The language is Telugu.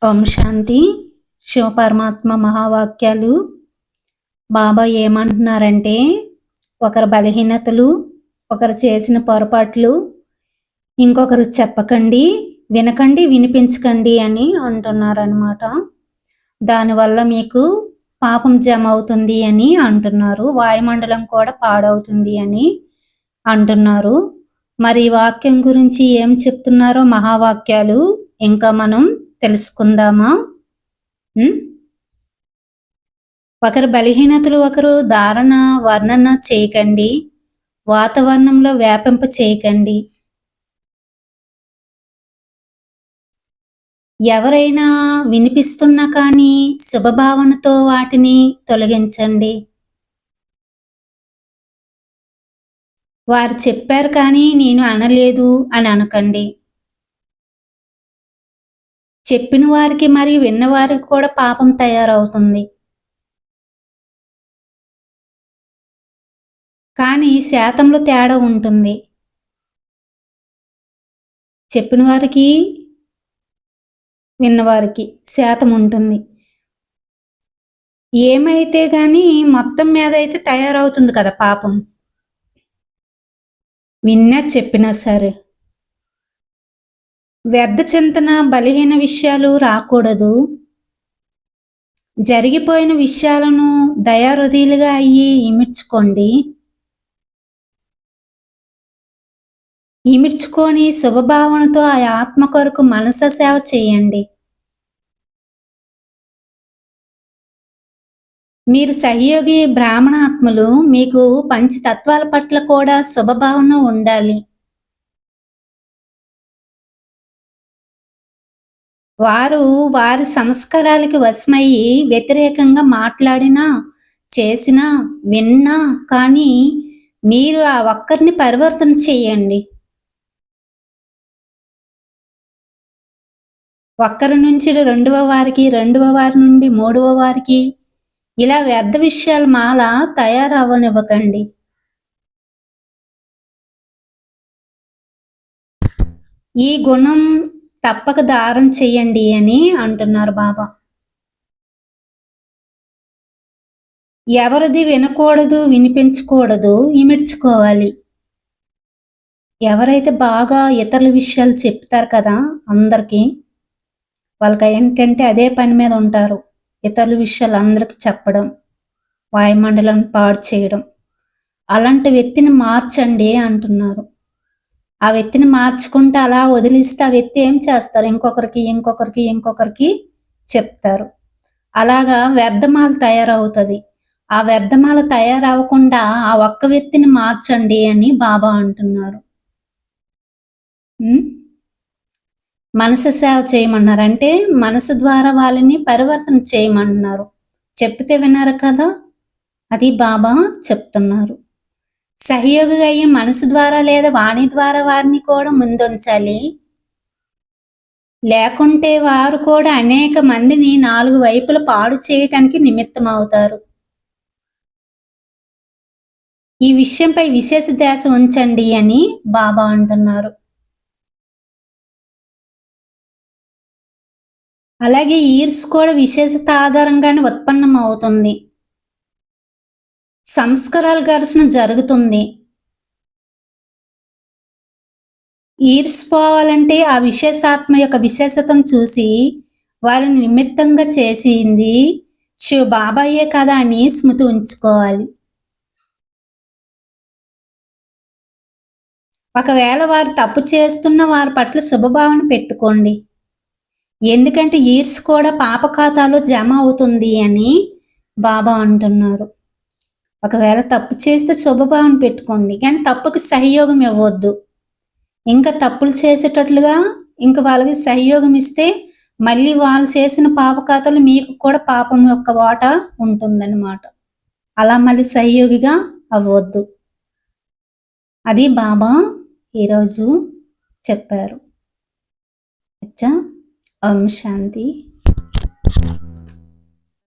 ఓం శాంతి. శివపరమాత్మ మహావాక్యాలు. బాబా ఏమంటున్నారంటే, ఒకరి బలహీనతలు, ఒకరు చేసిన పొరపాట్లు ఇంకొకరు చెప్పకండి, వినకండి, వినిపించకండి అని అంటున్నారనమాట. దానివల్ల మీకు పాపం జమ అవుతుంది అని అంటున్నారు. వాయుమండలం కూడా పాడవుతుంది అని అంటున్నారు. మరి ఈ వాక్యం గురించి ఏం చెప్తున్నారో మహావాక్యాలు ఇంకా మనం తెలుసుకుందామా? ఒకరి బలహీనతలు ఒకరు ధారణ వర్ణన చేయకండి, వాతావరణంలో వ్యాపింప చేయకండి. ఎవరైనా వినిపిస్తున్నా కానీ శుభభావనతో వాటిని తొలగించండి. వారు చెప్పారు కానీ నేను అనలేదు అని అనకండి. చెప్పిన వారికి మరియు విన్నవారికి కూడా పాపం తయారవుతుంది. కానీ శాతంలో తేడా ఉంటుంది. చెప్పిన వారికి విన్నవారికి శాతం ఉంటుంది. ఏమైతే కానీ మొత్తం మీద అయితే తయారవుతుంది కదా పాపం. విన్నా చెప్పినా సరే వ్యర్థ చింతన, బలహీన విషయాలు రాకూడదు. జరిగిపోయిన విషయాలను దయాహృదయులుగా అయ్యి ఇమిడ్చుకోండి. ఇమిడ్చుకొని శుభభావనతో ఆ ఆత్మ కొరకు మనస సేవ చేయండి. మీరు సహయోగి బ్రాహ్మణ ఆత్మలు, మీకు పంచతత్వాల పట్ల కూడా శుభభావన ఉండాలి. వారు వారి సంస్కారాలకి వశమయ్యి వ్యతిరేకంగా మాట్లాడినా, చేసినా, విన్నా కానీ మీరు ఆ ఒక్కరిని పరివర్తన చేయండి. ఒక్కరి నుంచి రెండవ వారికి, రెండవ వారి నుండి మూడవ వారికి ఇలా వ్యర్థ విషయాలు మాల తయారవ్వనివ్వకండి. ఈ గుణం తప్పక ధారణ చెయ్యండి అని అంటున్నారు బాబా. ఎవరిది వినకూడదు, వినిపించకూడదు, ఇమిడ్చుకోవాలి. ఎవరైతే బాగా ఇతరుల విషయాలు చెప్తారు కదా అందరికీ, వాళ్ళకి ఏంటంటే అదే పని మీద ఉంటారు. ఇతరుల విషయాలు అందరికి చెప్పడం, వాయుమండలాన్ని పాడు చేయడం. అలాంటి వ్యక్తిని మార్చండి అంటున్నారు. ఆ వ్యక్తిని మార్చుకుంటే అలా వదిలిస్తే ఆ వ్యక్తి ఏం చేస్తారు? ఇంకొకరికి ఇంకొకరికి ఇంకొకరికి చెప్తారు. అలాగా వ్యర్థమాల తయారవుతుంది. ఆ వ్యర్థమాల తయారవకుండా ఆ ఒక్క వ్యక్తిని మార్చండి అని బాబా అంటున్నారు. మనసు సేవ చేయమన్నారు. అంటే మనసు ద్వారా వాళ్ళని పరివర్తన చేయమన్నారు. చెప్తే విన్నారు కదా, అది బాబా చెప్తున్నారు. సహయోగిగా అయ్యి మనసు ద్వారా లేదా వాణి ద్వారా వారిని కూడా ముందుంచాలి. లేకుంటే వారు కూడా అనేక మందిని నాలుగు వైపుల పాడు చేయటానికి నిమిత్తం అవుతారు. ఈ విషయంపై విశేష ధ్యాస ఉంచండి అని బాబా అంటున్నారు. అలాగే ఈర్స్ కూడా విశేషత ఆధారంగానే ఉత్పన్నం అవుతుంది. సంస్కారాల ఘర్షణ జరుగుతుంది. ఈర్స్పోవాలంటే ఆ విశేషాత్మ యొక్క విశేషతను చూసి వారిని నిమిత్తంగా చేసింది శివ బాబాయే కదా అని స్మృతి ఉంచుకోవాలి. ఒకవేళ వారు తప్పు చేస్తున్న వారి పట్ల శుభభావన పెట్టుకోండి. ఎందుకంటే ఈర్స్ కూడా పాప ఖాతాలో జమ అవుతుంది అని బాబా అంటున్నారు. ఒకవేళ తప్పు చేస్తే శుభభావన పెట్టుకోండి, కానీ తప్పుకి సహయోగం ఇవ్వద్దు. ఇంకా తప్పులు చేసేటట్లుగా ఇంకా వాళ్ళకి సహయోగం ఇస్తే మళ్ళీ వాళ్ళు చేసిన పాప ఖాతాలో మీకు కూడా పాపం యొక్క వాటా ఉంటుందన్నమాట. అలా మళ్ళీ సహయోగిగా అవ్వద్దు. అది బాబా ఈరోజు చెప్పారు. అచ్చా. ఓం శాంతి.